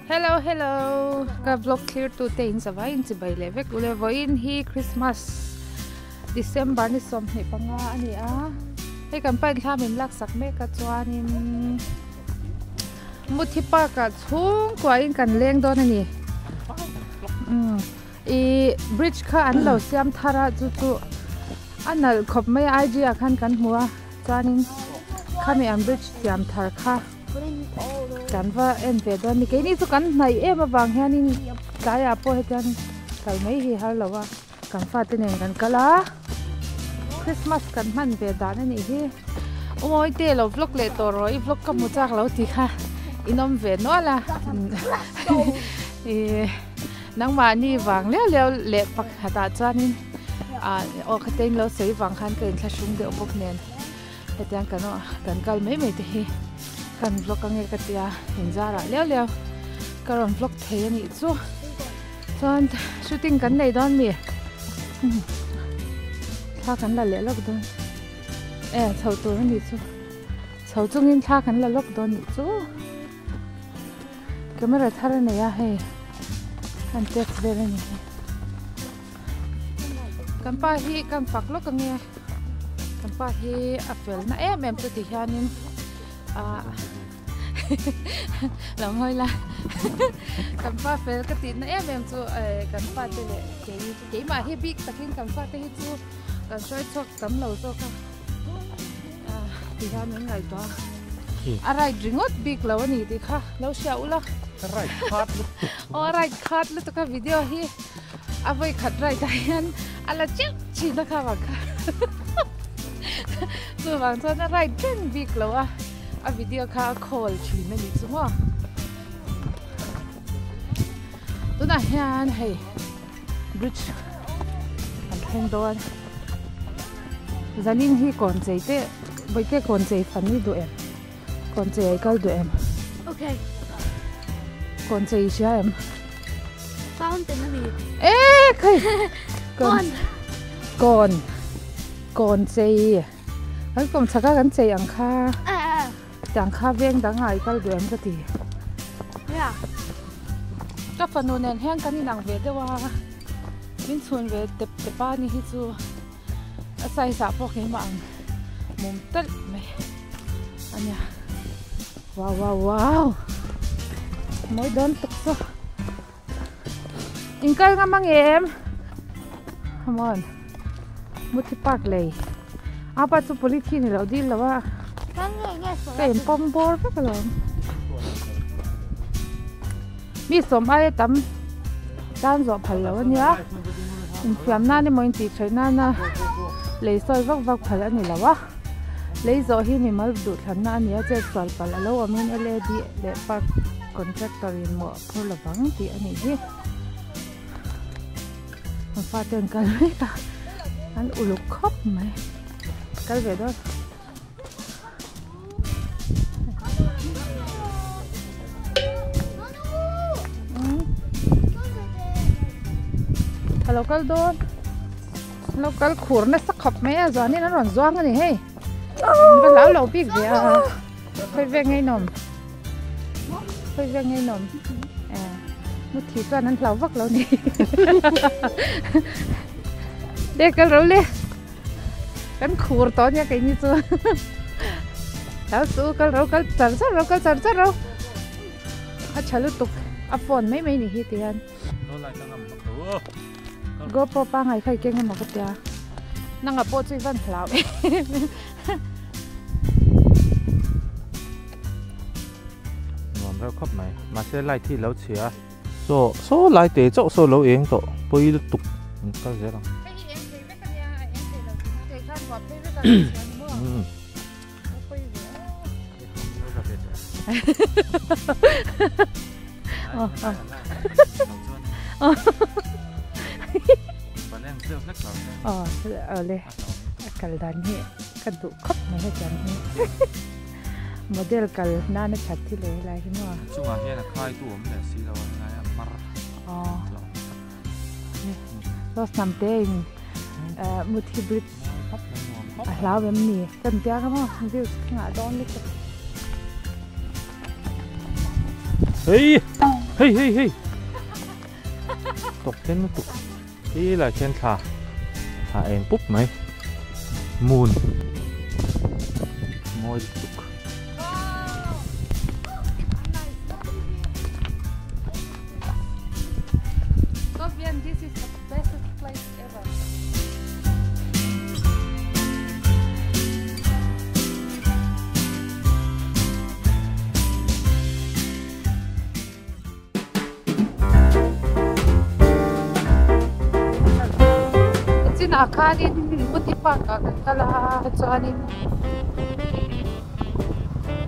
Hello, hello. Ka vlog clear to tain savai in chibai levek ule voin hi Christmas December ni som ni panga ani a he kan pa thla min lak sak me ka chuanin muthipa ka chung kwa in kan leng don ani e bridge kha an lo siam thara chu chu anal khop mai idea khan kan hua chuanin khami an bridge siam thar kha kan va en ve don ni ke ni chu kan nai em awang hianin kaya po hetan kal mai hi har lawa kan fa te nen kan kala Christmas kan man ve dan ani hi oi te lo vlog le to roi vlog ka mu chak lo ti kha inom ve no la e nang ma ni wang le le pak hata chanin o khatein lo sei wang khan ka in thla shung de obok nen hetan kan kan kal mai mai te hi kan vlog ang ekatia hinjara leo karon vlog thei ani chu chuan shooting kan nei don mi thla kan la le lok don chho tur ani chu chho chungin thla kan la lok don ni chu camera thara ne ya he kan tek ver ani kan pa hi kan pak lok ang nge kan pa hi apel na em tu ti hianin lòng hơi là cầm pha phê cái tin nó em chú cầm pha thế này cái mà hết biết tất nhiên cầm pha thế hết chú cầm xoay cho cầm lẩu cho cả thì ra những ngày đó arai dringot big lẩu này thì khá lẩu xẻo la arai khát lúc cái video hi avoi khát rai tayan ala chip chỉ nó khá vàng khá rồi vàng cho nó arai drin big lẩu a video kha call chin na ni chuwa tuna hian hei bridge an theng don zanin hi kon chei te boite kon chei fan ni do em kon chei kal do em okay kon chei sha em fountain na mi khai kon chei kan kom chaka kan chei ang kha chẳng khá viên đã ngại cái đuổi em cái gì, các phần nôn nền hang cái này nặng về đâu à, bên xuân về tập ba ni hết chú, sai sạp hoặc cái mạng, mồm tất mày, anh nhá, wow, mới đón tục số, in cái mang em, come on, một cái park lầy, apa tu politik ni lau di lawa. Cái em bom bor cái rồi mi som ai tắm tan gió phải lâu nhá làm na nên mình chỉ chơi na lấy soi vắt phải anh này là quá lấy gió hi mình mới đủ thằng na nhá chơi soi phải là lâu mình LED để park contractor in mua thôi là vắng thì anh này đi mình pha tiền cái mấy cả anh ulu khóc mày cái về đó local don local khur na sắc khop mấy giờ này nó còn doang cái này hey cái lão lẩu biết gì à phải về ngay nồng một thịt toàn ăn lẩu vắt lẩu này để cái lẩu lên cái khur to nha cái như chưa lão su cái lẩu cái char rồi achha lu tuk a phone mấy này hi tiền GoPro pa ngai khai keng ma katia nanga po chui van thlau ngon ra khop mai ma se lai thi lo chia so lai te chok so lo eng to poi lu tuk ka je la le kal dan hi kan du khop mai he chan hi model kal na na chat thi le lai hi no chunga he na khai tu om le si lo na ya mar lo sam te muthi brit lao bem ni kan tia ka ma view nga don le hey hey tục trên nó tục đi là trên thả em búp mày moon môi tục Sofian, this is the best place ever. Sinakanin buti pa kala chuanin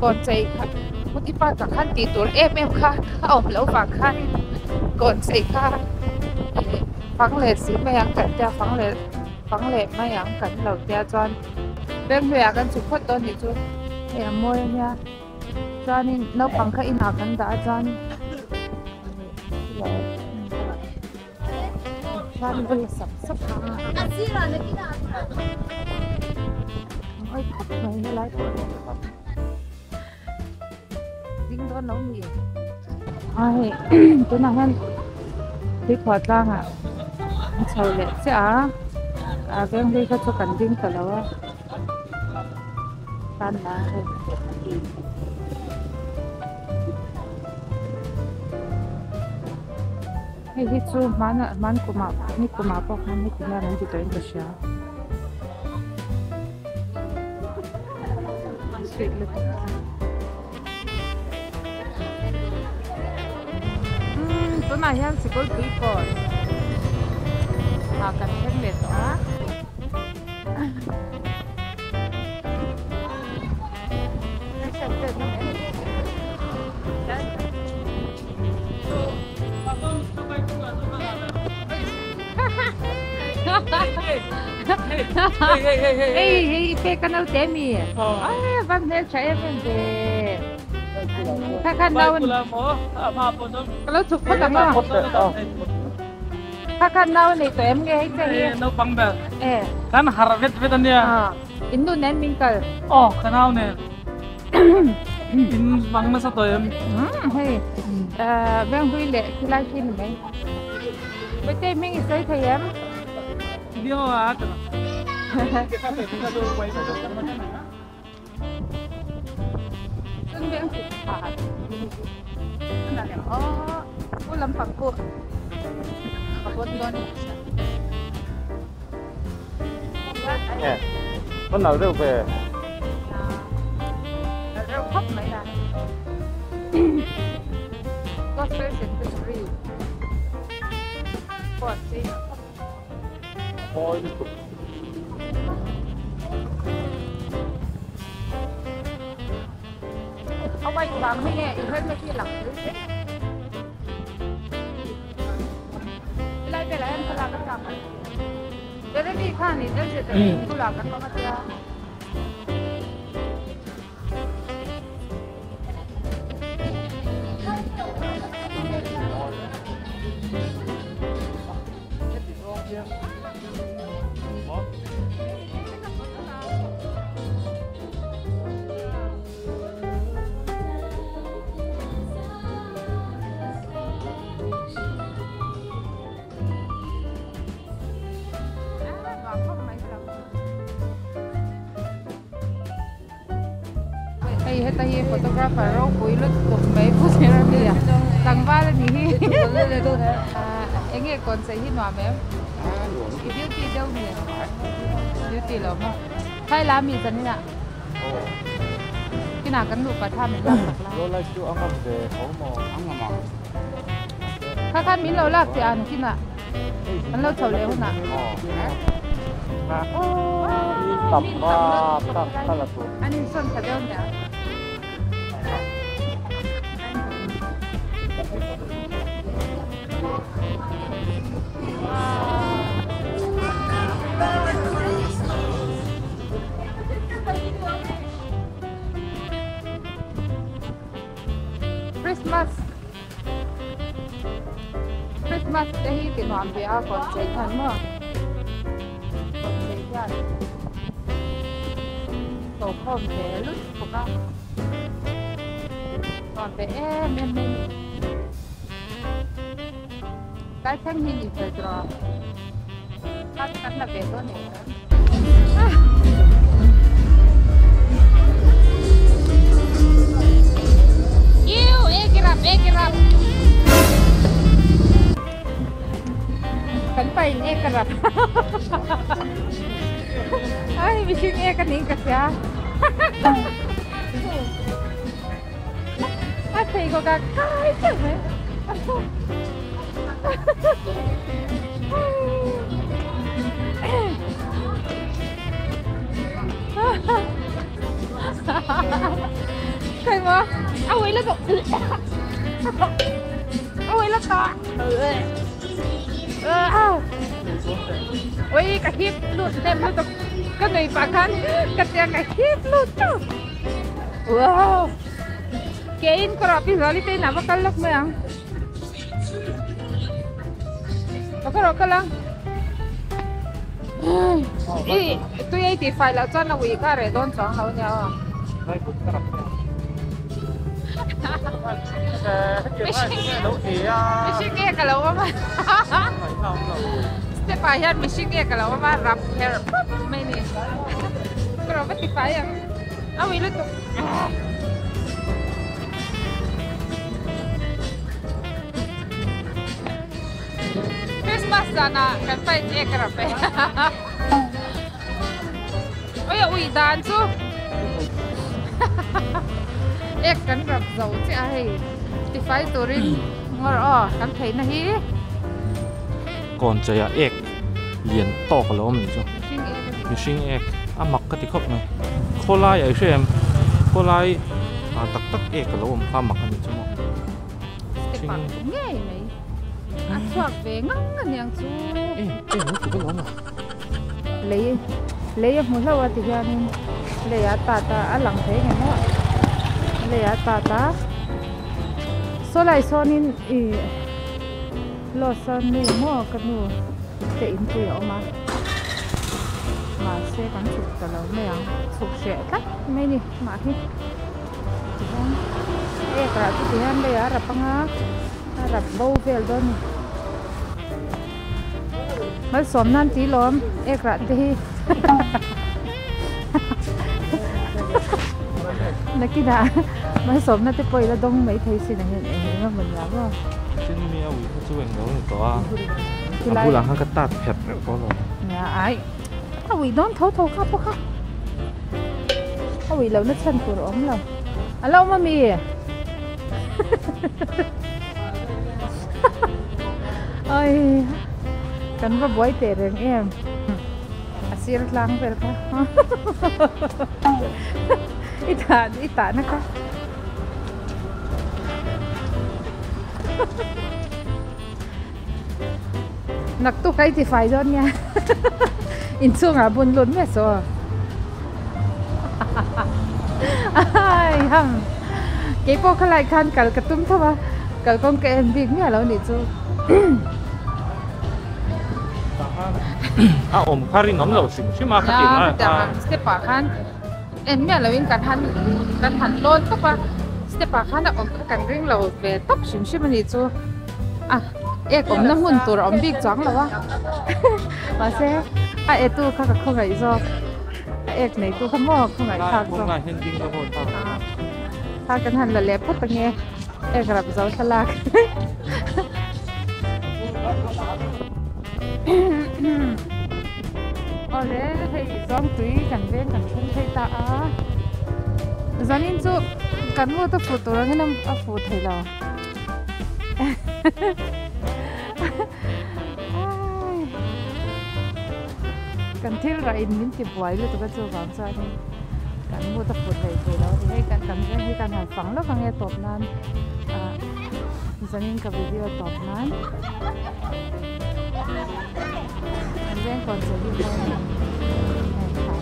kon chei kha buti pa ka khan ti tur em kha om lo wa khan kon chei kha phang le si mai ang kan ja phang le mai ang kan lo ja chuan ben hua kan chu phot ton ni chu em moi nya chuanin no phang kha ina kan da chuan Chuan bul sap ha ôi khóc mày nó lại dính đó nấu mì ai tôi nào hơn đi khoa trang à sầu lệ chứ à cái đi có cho cần dính cả đâu á tan lá hey hit so man kuma po kan ni kina nan dito in siya sweet look tôi mà hiện sẽ có quý còn cần thêm mệt quá hey, pe kanal temi. Ay, bang ne chaya bende. Kakanau. Kalau cukup lama. Kakanau ni to em nghe thấy. No bang bel. Kan harvet vetan dia. Indo nen mingkal. Oh, kanau ne. In bang masa to em. Hey. Bang hui le kilai kin mai. Bete ming isoi thấy em. Dia ah. Sun bang cô làm phẳng cô. Kapot don. con nào đâu về Đâu khóc mấy à. Có first and three. What see? ôi ông anh làm mấy nghe, hết mấy kia lặng đấy. Lại về lại em có làm cái làm này. Để đi khăn thì để sẽ tôi làm cái con kia. Hey, heta hi photographer ro pui lut tum mai pu sera mi ya. Tang ba ni hi. Enge kon sai hi no me. Beauty đâu mi. Beauty lo mo. Khai la mi san ni na. Cái nào cắn lụt và tham mình làm được rồi lại chịu ăn về khó mò khá khá mình lâu lạc thì ăn kia nè ăn lâu chầu léo nè tập tập là tốt anh đi xuân thật đâu nhỉ Christmas đây thì làm việc còn chạy thân mà còn chạy ra tổ còn bé lúc của các còn bé em cái thằng hình phải rồi cắt là về đó này yêu ekerap kan pain ekerap ay bisin ekaning kasi ay thầy có cả cái chứ mấy thầy mà ông ấy là cậu ông ấy là cậu ôi cái hiếp lụt đem lụt cái này bà khăn cái hiếp lụt chứ wow kain kerap izali tay na bakalak mo yang bakalak ka lang ito yung 85 lang dyan na uwi ka rin doon saan lang niya Mishing e kalawa ma step ayan mishing e kalawa ma wrap hair may ni kerap 85 yang awi luto Christmas sana kan pa ekarape. Ôi ui đàn chứ. Ek kan rap dầu chứ ai. Thì phải torin ngor kan thấy na hi. Còn chơi à ek liền to cái lỗ mình chứ. Machine ek à mặc cái khóc này. Khô lai ấy xem. Khô lai tắc ek cái lỗ mình pha mặc mình chứ mà. Nghe mày. À thoạt về ngắn ngắn yang chú. Nó chỉ có lỗ mà. Lấy một lâu thì ra nên lấy ta lằng thế này nó. Lấy ta. Số lại số nên lo son nên mua cái nụ để in tuổi ở mà sẽ gắn chụp cả lâu này à chụp sẽ cắt mấy nè mà khi thì không cả thì anh đây à rập bầu về đó nè mới xóm nan tí lắm cả thì nãy kia đã mới xóm nan thì bơi là đông mấy thấy xin là hiện mà mình làm không xin mi ơi chú em nói có à bù là hàng cái tạt phèn có rồi nhà ai à vì đón thấu khắp khắp à vì lâu nó chân của nó ấm lòng à lâu mà mì ơi kan ba boy tereng em asir lang per ka ita na ka naktu kai ti fai don nha in chunga bun lun me so ai ham ke po khalai khan kal katum thawa kal kong ke en big me lo ni chu Karin ngắm lẩu xỉn chứ mà khát tiền à stepa khan em mẹ là viên cắt hẳn lon tóc à stepa khan là cắt riêng lẩu về tóc xỉn xỉn mà đi chú à em cũng nắm hunตัวông big trắng là wa mà sẽ à em tu khắc không phải do em này tu không mò không phải khắc do khắc cái hẳn là lép bút tao nghe em gặp gió sa lạc ở đây thấy giống túi gần bên gần chân thấy ta giờ nên chú cắn vô tôi phụ tôi là cái năm phụ thầy là cần thiết là in những chụp quay luôn tôi có cho vào sao đi cắn vô tôi phụ thầy là thì hay cắn hàng phẳng đó nghe tốt nan giờ nên cái video tốt nan Then còn sẽ đi thôi này thả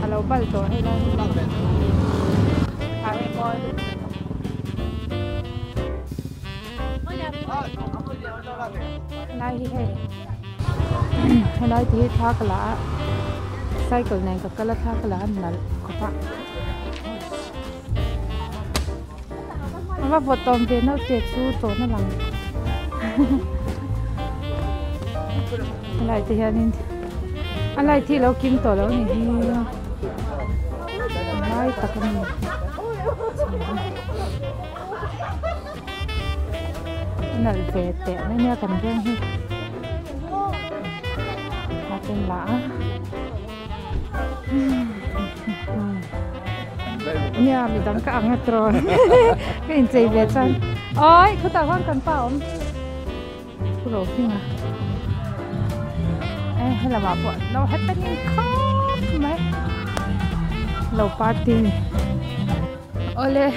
về lâu bal to hay là thả về coi này hay nói thì thả cái lá cycle này cái lá thả cái lá này có phải mà vợ tôm thì nó tiệt su tổ nó làm อะไรที่นี่อะไรที่เรากินต่อแล้วนี่อะไรตะกันนี่นั่นเฟะแต่ไม่เนี่ยกันเรื่องที่มาเป็นหลาเนี่ยมีดังกะอังตรอนก็อินใจเวชันโอ้ยเขาตะวันกันเปล่าผู้หลงที่มาให้เรามาปวดเราให้เป็นยังครบไหมเราปาร์ตี้โอเล่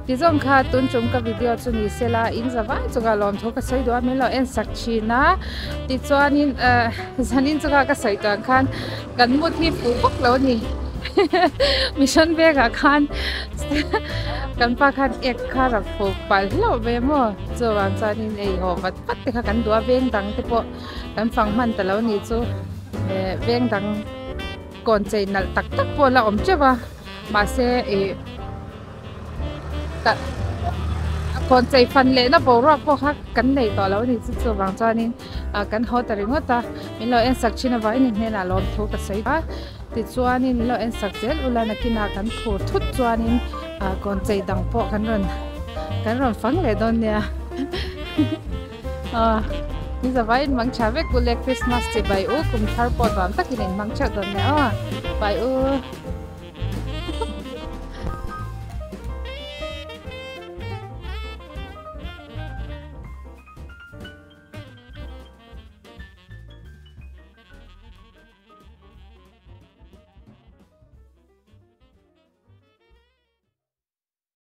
ที่จงค่ะตุนจุ่มกับวิดีโอจุนี้เสร็จแล้วอินจะว่าจงการลองทุกข์ใส่ตัวไม่เราเอ็นสักชีนะที่จวนนี้ฉันอินจงการก็ใส่ตัวกันกันมุดที่ฟูบกแล้วนี่มิชชั่นเบกกันกันปากันเอกค่ะแบบฟูปัลเราเบมอจวนฉันอินไอ้หัวปัดปัดที่ค่ะกันตัวเบงดังที่พอกันฟังมันแต่แล้วนี่จูเบงดังก่อนใจนั่งตักตักพอเราอมเจ็บว่ามาเซ่แต่ก่อนใจฟันเละนะบอกว่าพวกเขากันในต่อแล้วนี่จู่ๆบางจานี่กันเขาแต่เรื่องว่าตามีเราเอ็นสักชิ้นเอาไว้นี่เนี่ยนะลองทุกข์ใส่ปะติดจวนนี่เราเอ็นสักเจลอุลานักกินกันโคตรทุกจวนนี่ก่อนใจดังพอกันรอนฟังเลยตอนเนี่ยนี่จะไปมังชาเวกุเล็กคริสต์มาสที่ไปกุมทาร์ปอดวันตักกินมังชาตอนเนี่ยไป